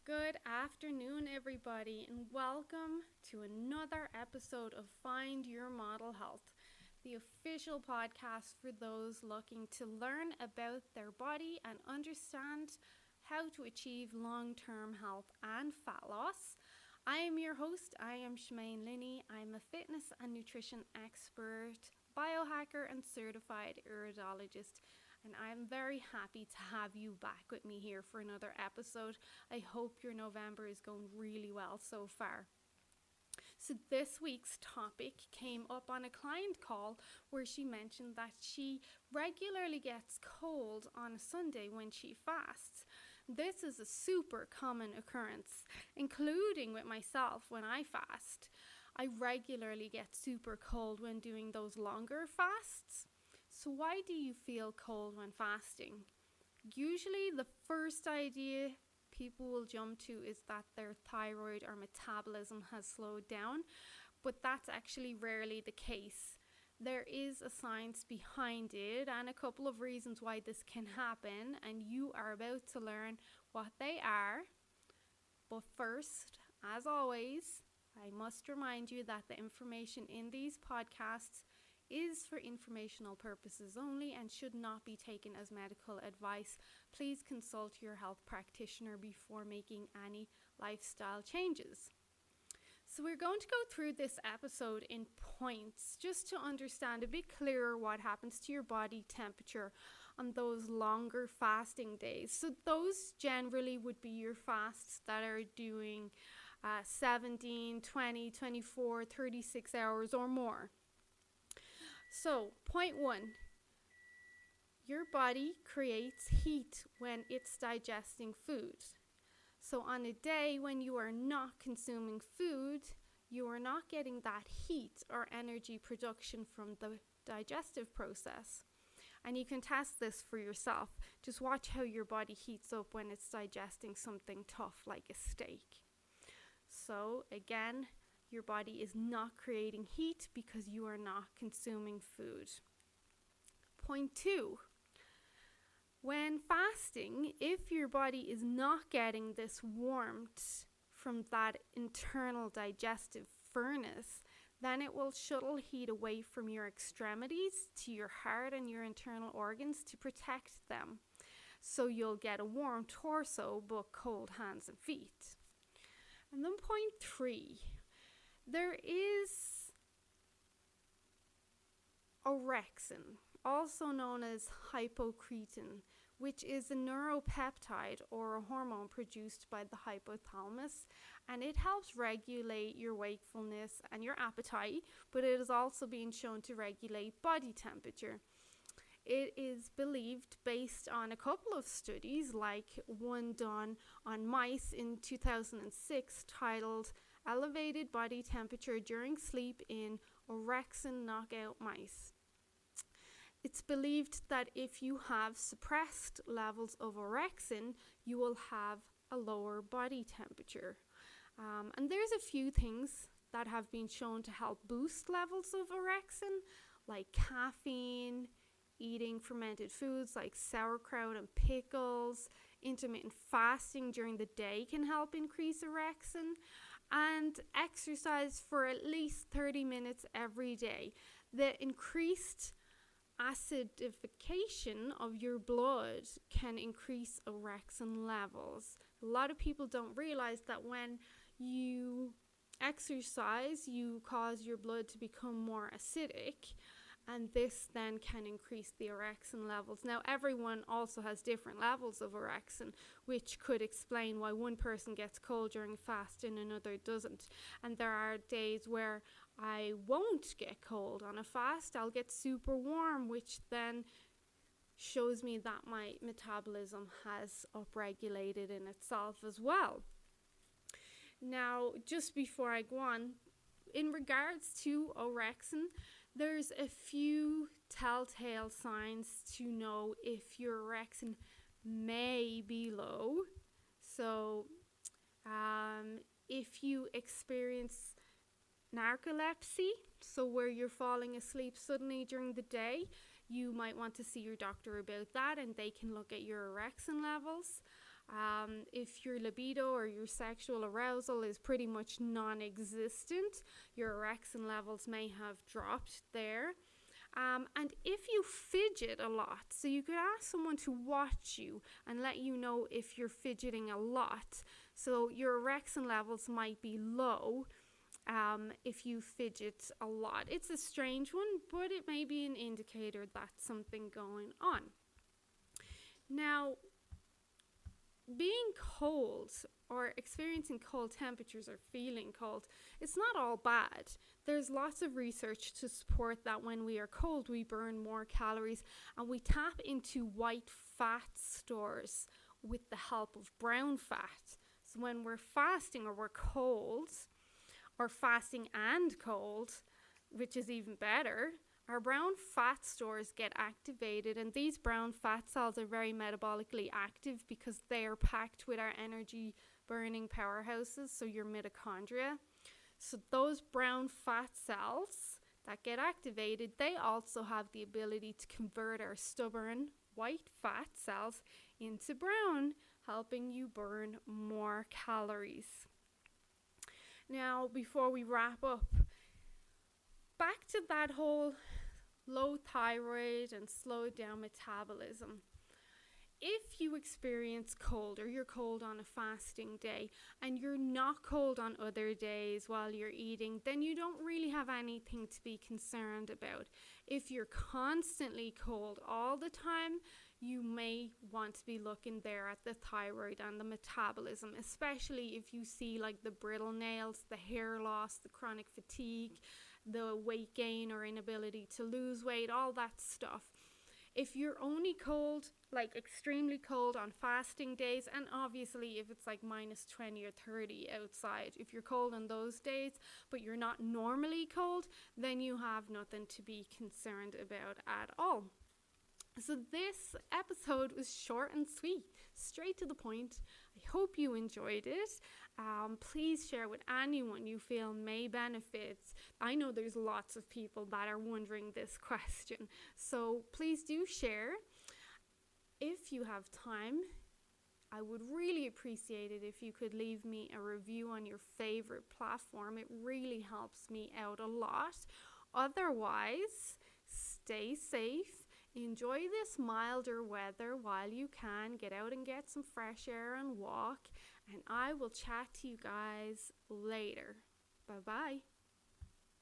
Good afternoon, everybody, and welcome to another episode of Find Your Model Health, the official podcast for those looking to learn about their body and understand how to achieve long-term health and fat loss. I am your host. I am Shemaine Linney. I'm a fitness and nutrition expert, biohacker, and certified iridologist. And I'm very happy to have you back with me here for another episode. I hope your November is going really well so far. So this week's topic came up on a client call where she mentioned that she regularly gets cold on a Sunday when she fasts. This is a super common occurrence, including with myself when I fast. I regularly get super cold when doing those longer fasts. So why do you feel cold when fasting? Usually the first idea people will jump to is that their thyroid or metabolism has slowed down, but that's actually rarely the case. There is a science behind it and a couple of reasons why this can happen, and you are about to learn what they are. But first, as always, I must remind you that the information in these podcasts is for informational purposes only and should not be taken as medical advice. Please consult your health practitioner before making any lifestyle changes. So we're going to go through this episode in points just to understand a bit clearer what happens to your body temperature on those longer fasting days. So those generally would be your fasts that are doing 17, 20, 24, 36 hours or more. So, point one, your body creates heat when it's digesting food. So on a day when you are not consuming food, you are not getting that heat or energy production from the digestive process. And you can test this for yourself. Just watch how your body heats up when it's digesting something tough like a steak. So again, your body is not creating heat because you are not consuming food. Point two, when fasting, if your body is not getting this warmth from that internal digestive furnace, then it will shuttle heat away from your extremities to your heart and your internal organs to protect them. So you'll get a warm torso but cold hands and feet. And then point three, there is orexin, also known as hypocretin, which is a neuropeptide or a hormone produced by the hypothalamus, and it helps regulate your wakefulness and your appetite, but it is also being shown to regulate body temperature. It is believed, based on a couple of studies, like one done on mice in 2006 titled Elevated Body Temperature During Sleep in Orexin Knockout Mice. It's believed that if you have suppressed levels of orexin, you will have a lower body temperature. And there's a few things that have been shown to help boost levels of orexin, like caffeine, eating fermented foods like sauerkraut and pickles. Intermittent fasting during the day can help increase orexin, and exercise for at least 30 minutes every day. The increased acidification of your blood can increase orexin levels. A lot of people don't realize that when you exercise, you cause your blood to become more acidic, and this then can increase the orexin levels. Now, everyone also has different levels of orexin, which could explain why one person gets cold during a fast and another doesn't. And there are days where I won't get cold on a fast. I'll get super warm, which then shows me that my metabolism has upregulated in itself as well. Now, just before I go on, in regards to orexin, there's a few telltale signs to know if your orexin may be low. So, if you experience narcolepsy, so where you're falling asleep suddenly during the day, you might want to see your doctor about that, and they can look at your orexin levels. If your libido or your sexual arousal is pretty much non-existent, your orexin levels may have dropped there. And if you fidget a lot, so you could ask someone to watch you and let you know if you're fidgeting a lot. So your orexin levels might be low if you fidget a lot. It's a strange one, but it may be an indicator that's something going on. Now, being cold or experiencing cold temperatures or feeling cold, it's not all bad. There's lots of research to support that when we are cold, we burn more calories and we tap into white fat stores with the help of brown fat. So when we're fasting or we're cold, or fasting and cold, which is even better, our brown fat stores get activated, and these brown fat cells are very metabolically active because they are packed with our energy burning powerhouses, so your mitochondria. So those brown fat cells that get activated, they also have the ability to convert our stubborn white fat cells into brown, helping you burn more calories. Now, before we wrap up, back to that whole low thyroid and slowed down metabolism. If you experience cold or you're cold on a fasting day and you're not cold on other days while you're eating, then you don't really have anything to be concerned about. If you're constantly cold all the time, you may want to be looking there at the thyroid and the metabolism, especially if you see like the brittle nails, the hair loss, the chronic fatigue, the weight gain or inability to lose weight, all that stuff. If you're only cold, like extremely cold on fasting days, and obviously if it's like minus 20 or 30 outside, if you're cold on those days, but you're not normally cold, then you have nothing to be concerned about at all. So this episode was short and sweet, straight to the point. I hope you enjoyed it. Please share with anyone you feel may benefit. I know there's lots of people that are wondering this question, so please do share. If you have time, I would really appreciate it if you could leave me a review on your favorite platform. It really helps me out a lot. Otherwise, stay safe. Enjoy this milder weather while you can. Get out and get some fresh air and walk. And I will chat to you guys later. Bye-bye.